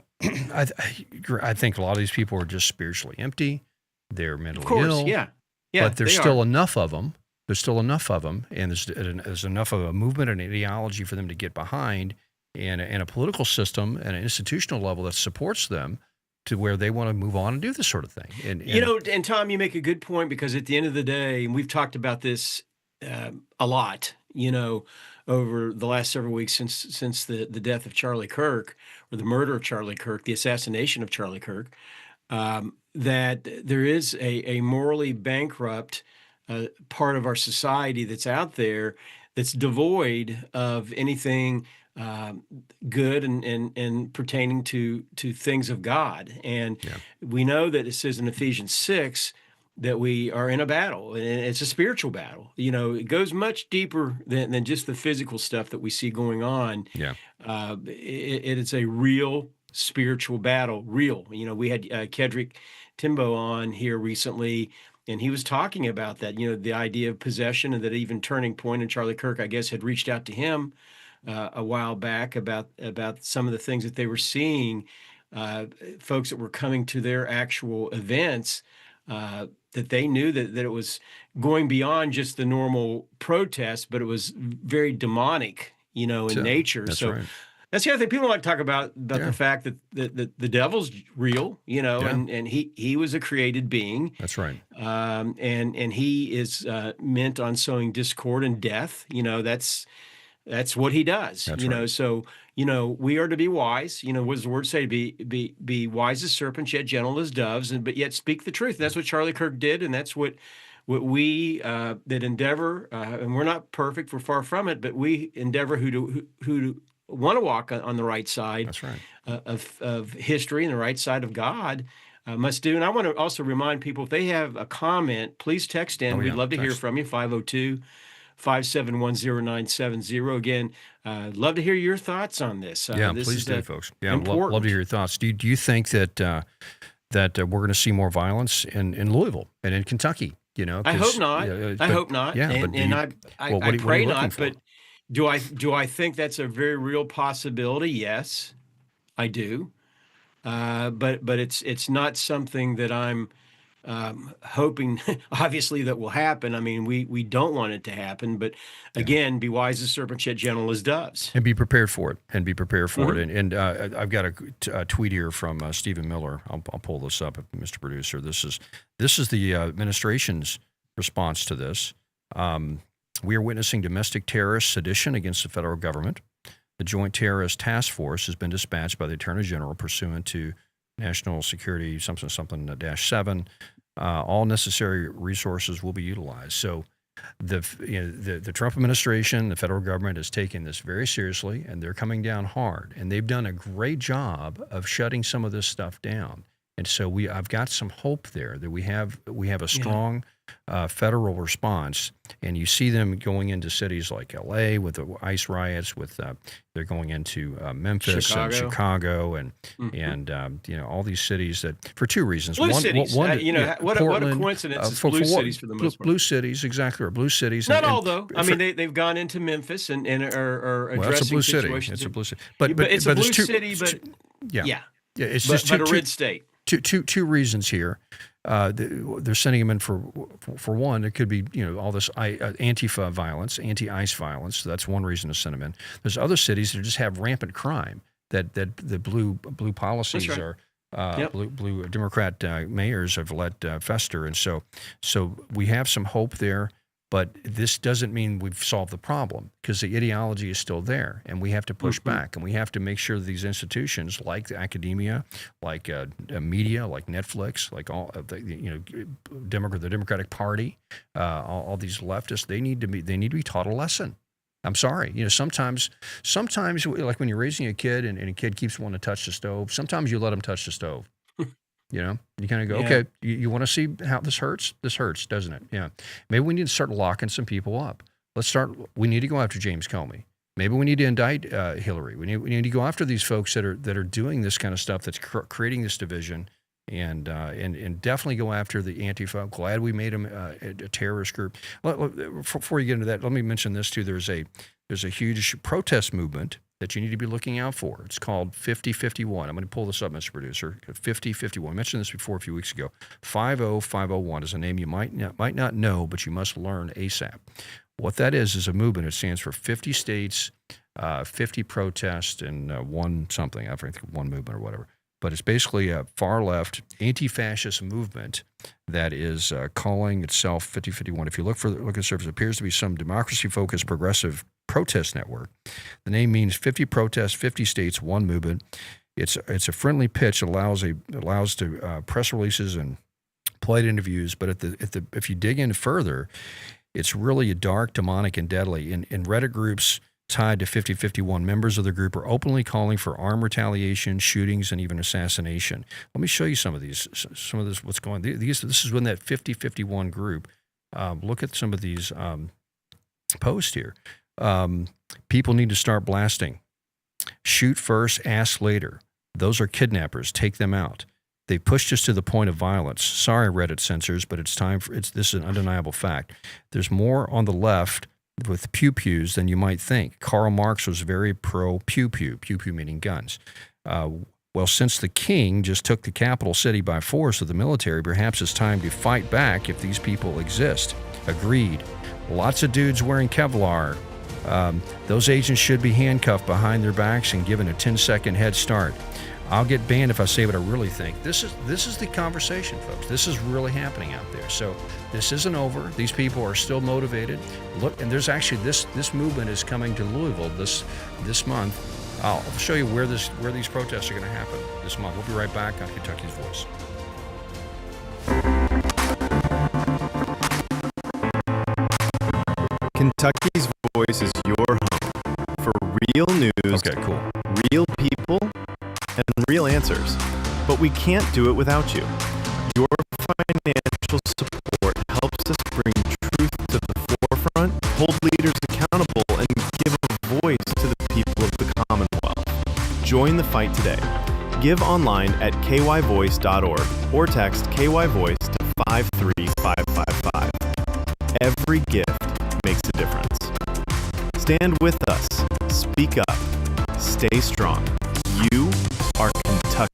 I think a lot of these people are just spiritually empty. They're mentally ill. Yeah, but there's still enough of them. There's still enough of them, and there's enough of a movement and ideology for them to get behind, and a political system and an institutional level that supports them to where they want to move on and do this sort of thing. And Tom, you make a good point, because at the end of the day, and we've talked about this a lot, over the last several weeks since the death of Charlie Kirk, or the murder of Charlie Kirk, the assassination of Charlie Kirk, that there is a morally bankrupt part of our society that's out there that's devoid of anything good and pertaining to things of God. And we know that it says in Ephesians 6 that we are in a battle, and it's a spiritual battle. It goes much deeper than just the physical stuff that we see going on. It is a real spiritual battle. We had Kedrick Timbo on here recently, and he was talking about that, the idea of possession, and that even Turning Point and Charlie Kirk, I guess, had reached out to him a while back about some of the things that they were seeing, folks that were coming to their actual events, that they knew that it was going beyond just the normal protest, but it was very demonic, in nature. That's so right. That's the other thing. People like to talk about the fact that the devil's real, and he was a created being. That's right. And he is meant on sowing discord and death. That's what he does. That's right. So we are to be wise. What does the word say? Be wise as serpents, yet gentle as doves, but yet speak the truth. That's what Charlie Kirk did, and that's what we that endeavor. And we're not perfect; we're far from it. But we endeavor who want to walk on the right side. That's right. Of history and the right side of God must do. And I want to also remind people, if they have a comment, please text in. We'd love to hear from you, 502-571-0970. Again, love to hear your thoughts on this. This please is do, folks. Yeah, important. love to hear your thoughts. Do you think that we're going to see more violence in Louisville and in Kentucky? I hope not. I hope not. Yeah, I pray not. But do I think that's a very real possibility? Yes, I do. But it's not something that I'm hoping, obviously, that will happen. I mean, we don't want it to happen, but again, be wise as serpents, yet gentle as doves. And be prepared for it. And I've got a tweet here from Stephen Miller. I'll pull this up, Mr. Producer. This is the administration's response to this. We are witnessing domestic terrorist sedition against the federal government. The Joint Terrorist Task Force has been dispatched by the Attorney General pursuant to National Security -7. All necessary resources will be utilized. So the Trump administration, the federal government has taken this very seriously, and they're coming down hard. And they've done a great job of shutting some of this stuff down. And so I've got some hope there that we have a strong federal response, and you see them going into cities like L.A. with the ICE riots. They're going into Memphis and Chicago and all these cities that for two reasons. Blue cities. What a coincidence! It's blue cities for the most part. Blue cities, exactly. Or blue cities. Not all though. I mean, they've gone into Memphis and are addressing it's a blue situations. City. It's a blue city. But it's a blue city. But it's just a red state. Two reasons here. They're sending them in for one. It could be all this Antifa violence, anti-ICE violence. So that's one reason to send them in. There's other cities that just have rampant crime that the blue policies are. Blue Democrat mayors have let fester, and so we have some hope there. But this doesn't mean we've solved the problem, because the ideology is still there, and we have to push back, and we have to make sure that these institutions, like the academia, like media, like Netflix, like all of the the Democratic Party, all these leftists, they need to be taught a lesson. I'm sorry, sometimes like when you're raising a kid and a kid keeps wanting to touch the stove, sometimes you let them touch the stove. You kind of go, okay, you want to see how this hurts? This hurts, doesn't it? Yeah. Maybe we need to start locking some people up. We need to go after James Comey. Maybe we need to indict Hillary. We need to go after these folks that are doing this kind of stuff, that's creating this division, and definitely go after the Antifa. I'm glad we made them a terrorist group. Before you get into that, let me mention this too. There's a huge protest movement that you need to be looking out for. It's called 5051. I'm going to pull this up, Mr. Producer. 5051. I mentioned this before a few weeks ago. 50501 is a name you might not know, but you must learn ASAP. What that is a movement. It stands for 50 states, 50 protests, and one something. I think one movement or whatever. But it's basically a far-left, anti-fascist movement that is calling itself 5051. If you look at the surface, it appears to be some democracy-focused progressive protest network. The name means 50 protests, 50 states, one movement. It's a friendly pitch. It allows to press releases and polite interviews. But if you dig in further, it's really dark, demonic, and deadly. In Reddit groups tied to 5051, members of the group are openly calling for armed retaliation, shootings, and even assassination. Let me show you some of this. What's going on. This is when that 5051 group. Look at some of these posts here. People need to start blasting. Shoot first, ask later. Those are kidnappers. Take them out. They pushed us to the point of violence. Sorry, Reddit censors, but this is an undeniable fact. There's more on the left with pew-pews than you might think. Karl Marx was very pro-pew-pew, pew-pew meaning guns. Well, since the king just took the capital city by force with the military, perhaps it's time to fight back if these people exist. Agreed. Lots of dudes wearing Kevlar. Those agents should be handcuffed behind their backs and given a 10-second head start. I'll get banned if I say what I really think. This is the conversation, folks. This is really happening out there. So this isn't over. These people are still motivated. Look, and there's actually this movement is coming to Louisville this month. I'll show you where these protests are going to happen this month. We'll be right back on Kentucky's Voice. Kentucky's Voice is your home for real news. Okay, answers. But we can't do it without you. Your financial support helps us bring truth to the forefront, hold leaders accountable, and give a voice to the people of the Commonwealth. Join the fight today. Give online at kyvoice.org or text KYVoice to 53555. Every gift makes a difference. Stand with us. Speak up. Stay strong. You are Kentucky's.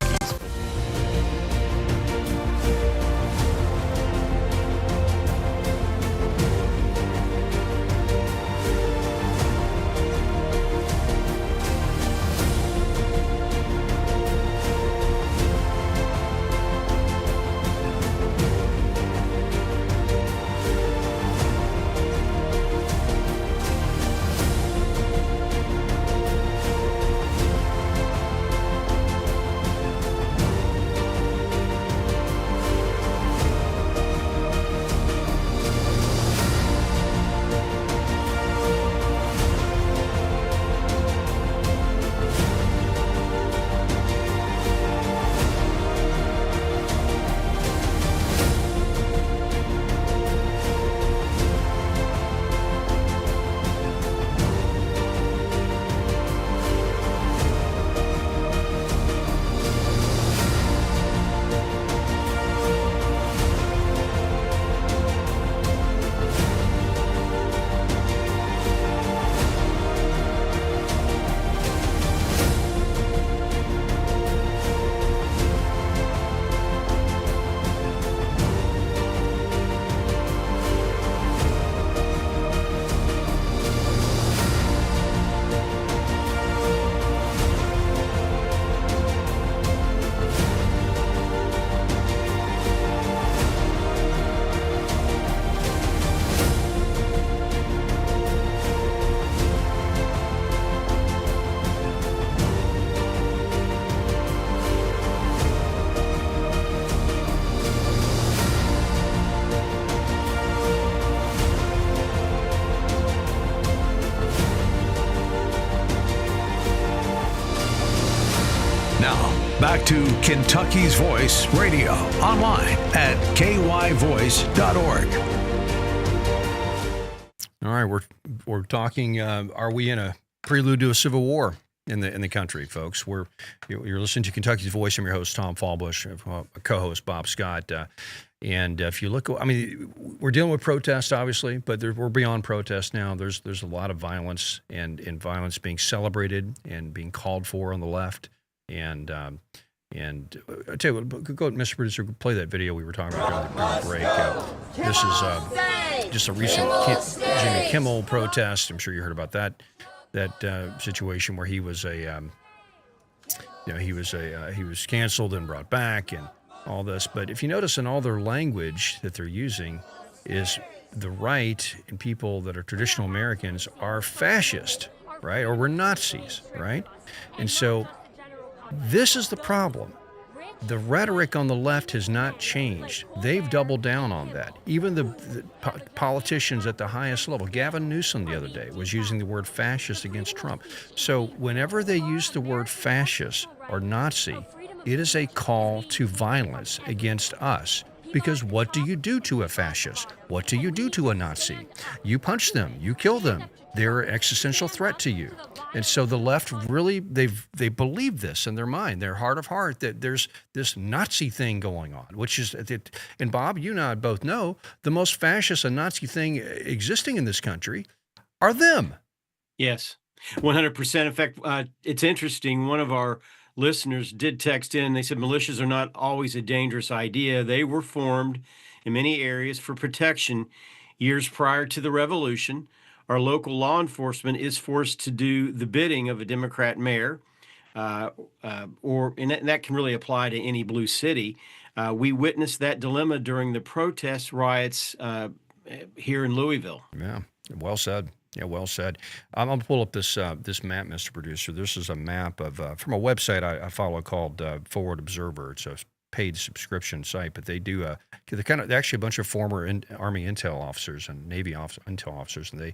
Back to Kentucky's Voice Radio, online at kyvoice.org. All right, we're talking. Are we in a prelude to a civil war in the country, folks? You're listening to Kentucky's Voice. I'm your host, Tom Fallbush, co-host Bob Scott. And if you look, I mean, we're dealing with protests, obviously, but we're beyond protest now. There's a lot of violence and violence being celebrated and being called for on the left. And I tell you what, go, Mr. Producer, play that video we were talking about during the break. This is just a recent Jimmy Kimmel protest. I'm sure you heard about that situation where he was he was canceled and brought back and all this. But if you notice in all their language that they're using is the right and people that are traditional Americans are fascist, right? Or we're Nazis, right? And so this is the problem. The rhetoric on the left has not changed. They've doubled down on that. Even the politicians at the highest level, Gavin Newsom the other day was using the word fascist against Trump. So whenever they use the word fascist or Nazi, it is a call to violence against us. Because what do you do to a fascist? What do you do to a Nazi? You punch them. You kill them. They're an existential threat to you. And so the left really, they believe this in their mind, their heart of heart, that there's this Nazi thing going on, which is, and Bob, you and I both know, the most fascist and Nazi thing existing in this country are them. Yes, 100%. In fact, it's interesting. One of our listeners did text in. They said militias are not always a dangerous idea. They were formed in many areas for protection years prior to the revolution. Our local law enforcement is forced to do the bidding of a Democrat mayor, and that can really apply to any blue city. We witnessed that dilemma during the protest riots here in Louisville. Yeah, well said. Yeah, well said. I'm going to pull up this map, Mr. Producer. This is a map of from a website I follow called Forward Observer. It's a paid subscription site, but they do they're actually a bunch of former Army intel officers and Navy intel officers, and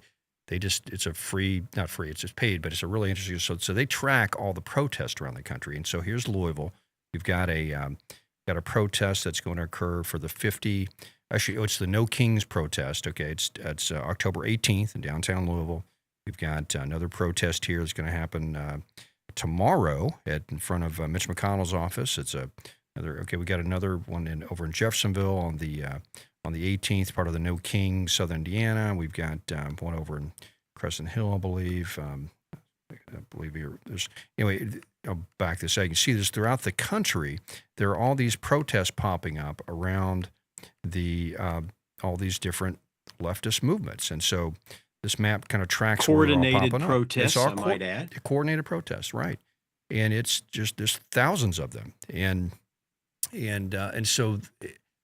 it's a free, not free, it's just paid, but it's a really interesting, so they track all the protests around the country. And so here's Louisville. You've got a protest that's going to occur for the 50. Actually, it's the No Kings protest. Okay, it's October 18th in downtown Louisville. We've got another protest here that's going to happen tomorrow in front of Mitch McConnell's office. It's we got another one over in Jeffersonville on the 18th, part of the No King, Southern Indiana. We've got one over in Crescent Hill, I believe. There's anyway. I'll back this out. You can see this throughout the country. There are all these protests popping up around all these different leftist movements, and so this map kind of tracks coordinated where protests. I might add coordinated protests, right? And it's just there's thousands of them, and so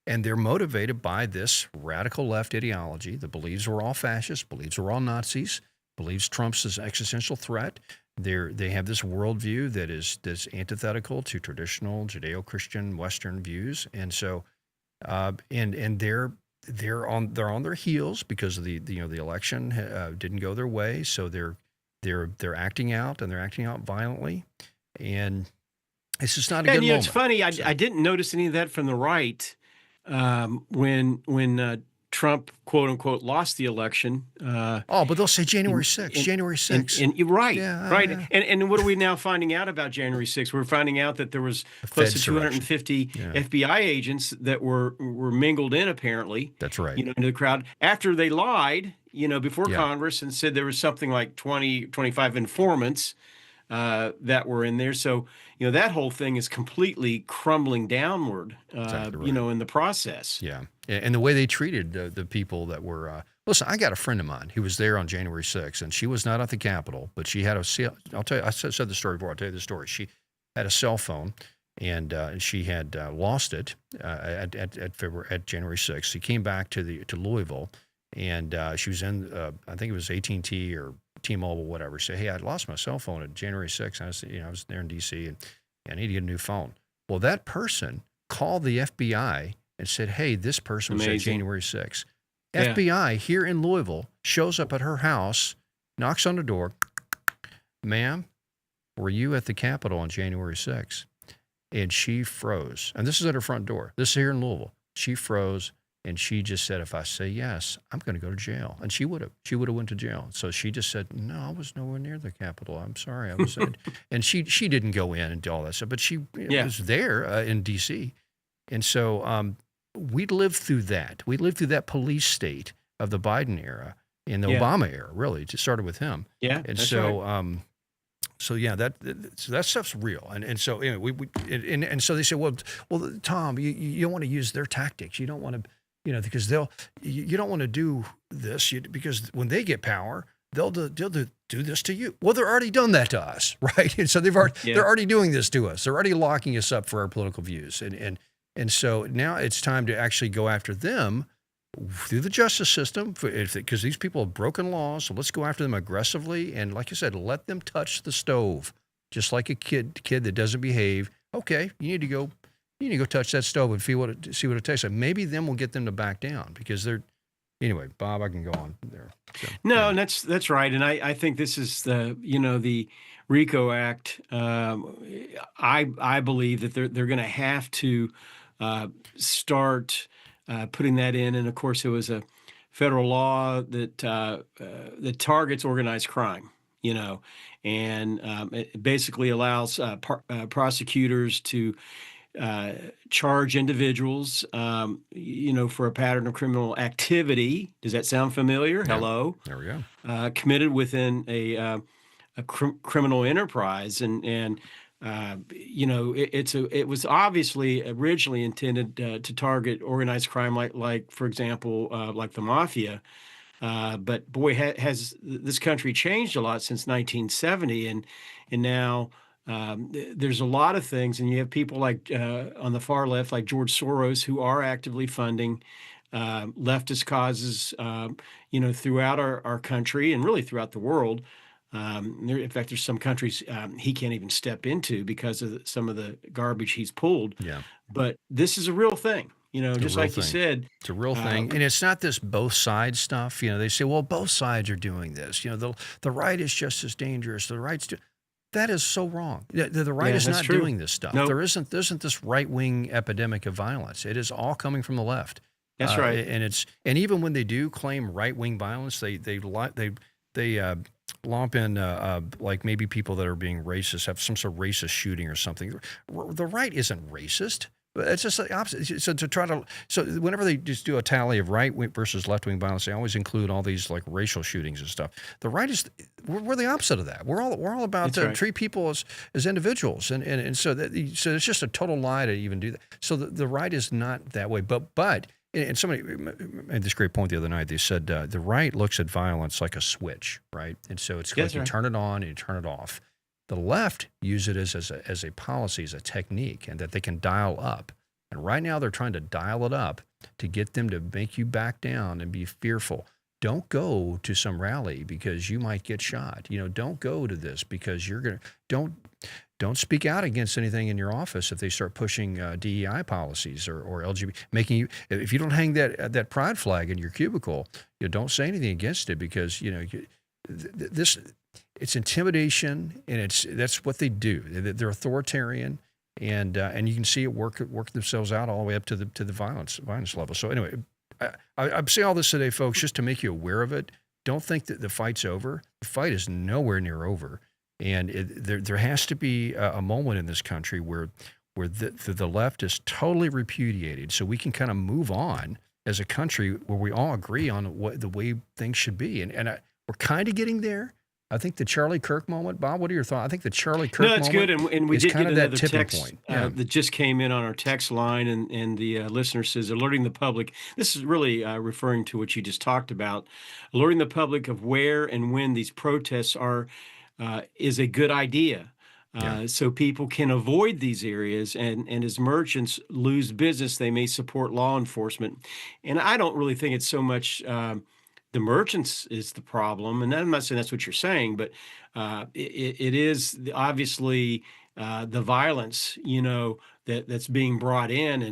they're motivated by this radical left ideology that believes we're all fascists, believes we're all Nazis, believes Trump's an existential threat. They have this worldview that's antithetical to traditional Judeo-Christian Western views, and so and they're on their heels because of the election didn't go their way, so they're acting out, and they're acting out violently, and it's just not a good moment. It's funny. I didn't notice any of that from the right when Trump, quote unquote, lost the election. But they'll say January 6th, January 6th. And you're right, yeah, right. Yeah. And what are we now finding out about January 6th? We're finding out that there was close to 250 FBI agents that were mingled in, apparently. That's right. Into the crowd after they lied, before Congress and said there was something like 20, 25 informants that were in there. So, that whole thing is completely crumbling downward, exactly right. In the process. Yeah. And the way they treated the people that were, listen, I got a friend of mine who was there on January 6th, and she was not at the Capitol, but she had I'll tell you, I said the story before, I'll tell you the story. She had a cell phone, and she had lost it at January 6th. She came back to Louisville, and she was in, I think it was AT&T or T-Mobile, whatever. Say, hey, I lost my cell phone at January 6th. I was there in D.C. and I need to get a new phone. Well, that person called the FBI and said, hey, this person was at January 6th. Yeah. FBI here in Louisville shows up at her house, knocks on the door. Ma'am, were you at the Capitol on January 6th? And she froze. And this is at her front door. This is here in Louisville. She froze. And she just said, if I say yes, I'm going to go to jail. And she would have went to jail. So she just said, no, I was nowhere near the Capitol. I'm sorry. I was in. And she didn't go in and do all that stuff, but she was there in D.C. And so we lived through that. We lived through that police state of the Biden era and the Obama era, really. It started with him. Yeah, and that's so, right. So that stuff's real, and so anyway, and so they said, well, Tom, you don't want to use their tactics. You don't want to. Because you don't want to do this because when they get power, they'll do this to you. Well, they're already done that to us, right? And so they're already doing this to us. They're already locking us up for our political views, and so now it's time to actually go after them through the justice system because these people have broken laws. So let's go after them aggressively, and like I said, let them touch the stove, just like a kid that doesn't behave. Okay, you need to go touch that stove and see what it tastes like. Maybe then we'll get them to back down because they're. Anyway, Bob, I can go on there. So, no, and that's right, and I think this is the RICO Act. I believe that they're going to have to start putting that in, and of course it was a federal law that targets organized crime. And it basically allows prosecutors to charge individuals, for a pattern of criminal activity. Does that sound familiar? Yeah. Hello. There we go. Committed within a criminal enterprise, and it was obviously originally intended to target organized crime, like for example, like the mafia. But boy, has this country changed a lot since 1970, and now. There's a lot of things, and you have people like on the far left, like George Soros, who are actively funding leftist causes, throughout our country and really throughout the world. In fact, there's some countries he can't even step into because of some of the garbage he's pulled. Yeah. But this is a real thing. Just like you said. It's a real thing. And it's not this both sides stuff. They say, well, both sides are doing this. The right is just as dangerous. The right's That is so wrong. The right Yeah, is that's not true. doing this stuff. Nope. There isn't this right-wing epidemic of violence. It is all coming from the left. That's right. And even when they do claim right-wing violence, they lump in like maybe people that are being racist, have some sort of racist shooting or something. The right isn't racist. But it's just the opposite. So whenever they just do a tally of right wing versus left wing violence, they always include all these like racial shootings and stuff. The right we're the opposite of that. We're all about to treat people as individuals, and so it's just a total lie to even do that. So the right is not that way. But and somebody made this great point the other night. They said the right looks at violence like a switch, right? And so it's like you turn it on and you turn it off. The left use it as a policy, as a technique, and that they can dial up. And right now they're trying to dial it up to get them to make you back down and be fearful. Don't go to some rally because you might get shot. Don't go to this because you're going to don't speak out against anything in your office if they start pushing DEI policies or LGBT, making you, if you don't hang that pride flag in your cubicle, don't say anything against it because this. It's intimidation, and that's what they do. They're authoritarian, and you can see it work themselves out all the way up to the violence level. So anyway, I'm saying all this today, folks, just to make you aware of it. Don't think that the fight's over. The fight is nowhere near over, and there has to be a moment in this country where the left is totally repudiated, so we can kind of move on as a country where we all agree on the way things should be, and we're kind of getting there. I think the Charlie Kirk moment, Bob, what are your thoughts? I think the Charlie Kirk moment good, and we is did kind get of that another tipping text point. that just came in on our text line, and the listener says, alerting the public. This is really referring to what you just talked about. Alerting the public of where and when these protests are is a good idea. So people can avoid these areas, and as merchants lose business, they may support law enforcement. And I don't really think it's so much the merchants is the problem, and I'm not saying that's what you're saying, but it is obviously the violence, that's being brought in,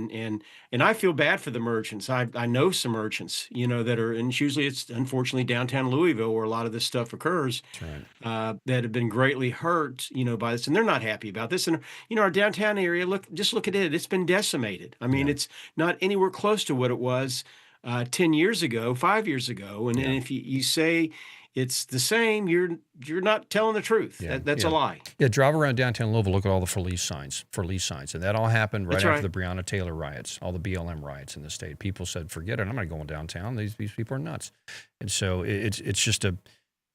and I feel bad for the merchants. I know some merchants, that are, and usually it's unfortunately downtown Louisville where a lot of this stuff occurs. That's right. That have been greatly hurt, by this, and they're not happy about this. And our downtown area, look at it; it's been decimated. I mean, it's not anywhere close to what it was 10 years ago, 5 years ago. And if you say it's the same, you're not telling the truth. That's a lie. Yeah, drive around downtown Louisville, look at all the for lease signs. And that all happened right after the Breonna Taylor riots, all the BLM riots in the state. People said, forget it, I'm not going downtown. These people are nuts. And so it's just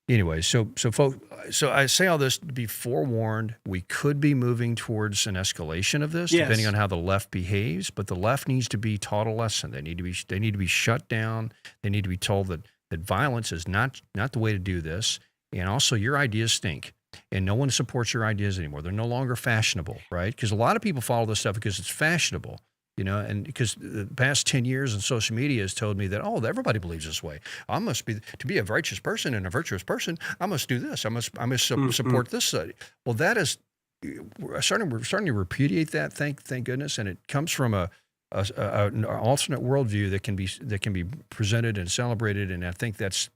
anyway, so folks, so I say all this to be forewarned. We could be moving towards an escalation of this, depending on how the left behaves. But the left needs to be taught a lesson. They need to be shut down. They need to be told that violence is not the way to do this. And also, your ideas stink, and no one supports your ideas anymore. They're no longer fashionable, right? Because a lot of people follow this stuff because it's fashionable. And because the past 10 years in social media has told me that, everybody believes this way. I must be, to be a righteous person and a virtuous person, I must do this. I must support this. Well, that is, we're starting to repudiate that. Thank goodness. And it comes from an alternate worldview that can be presented and celebrated. And I think that's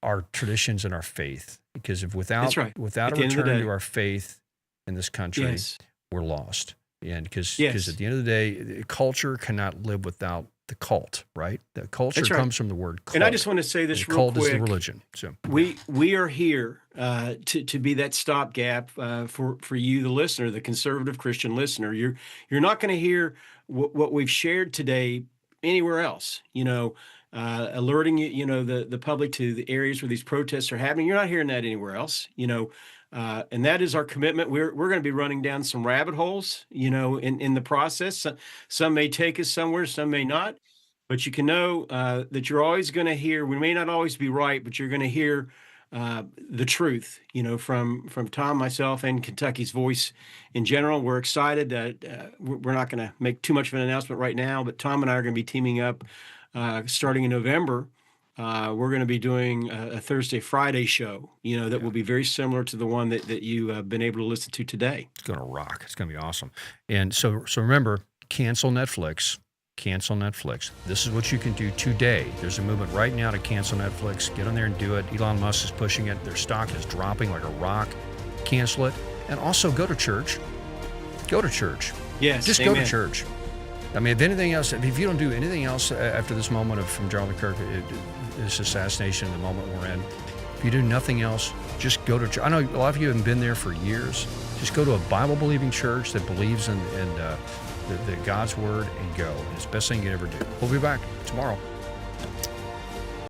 our traditions and our faith. Because without a return to our faith in this country, we're lost. And because at the end of the day, culture cannot live without the cult, right? The culture comes from the word cult. And I just want to say this real quick. Cult is the religion. So we are here to be that stopgap for you, the listener, the conservative Christian listener. You're not going to hear what we've shared today anywhere else. Alerting the public to the areas where these protests are happening. You're not hearing that anywhere else. And that is our commitment. We're going to be running down some rabbit holes, in the process. Some may take us somewhere, some may not. But you can know that you're always going to hear. We may not always be right, but you're going to hear the truth. From Tom, myself, and Kentucky's Voice in general. We're excited that we're not going to make too much of an announcement right now, but Tom and I are going to be teaming up starting in November. We're going to be doing a Thursday, Friday show, that will be very similar to the one that you have been able to listen to today. It's going to rock. It's going to be awesome. And so remember, cancel Netflix, cancel Netflix. This is what you can do today. There's a movement right now to cancel Netflix. Get on there and do it. Elon Musk is pushing it. Their stock is dropping like a rock. Cancel it. And also go to church. Go to church. Yes, just amen. go to church. I mean, if anything else, if you don't do anything else after this moment from Charlie Kirk, this assassination, the moment we're in, if you do nothing else, just go to church. I know a lot of you haven't been there for years. Just go to a Bible-believing church that believes in the God's word and go. It's the best thing you can ever do. We'll be back tomorrow.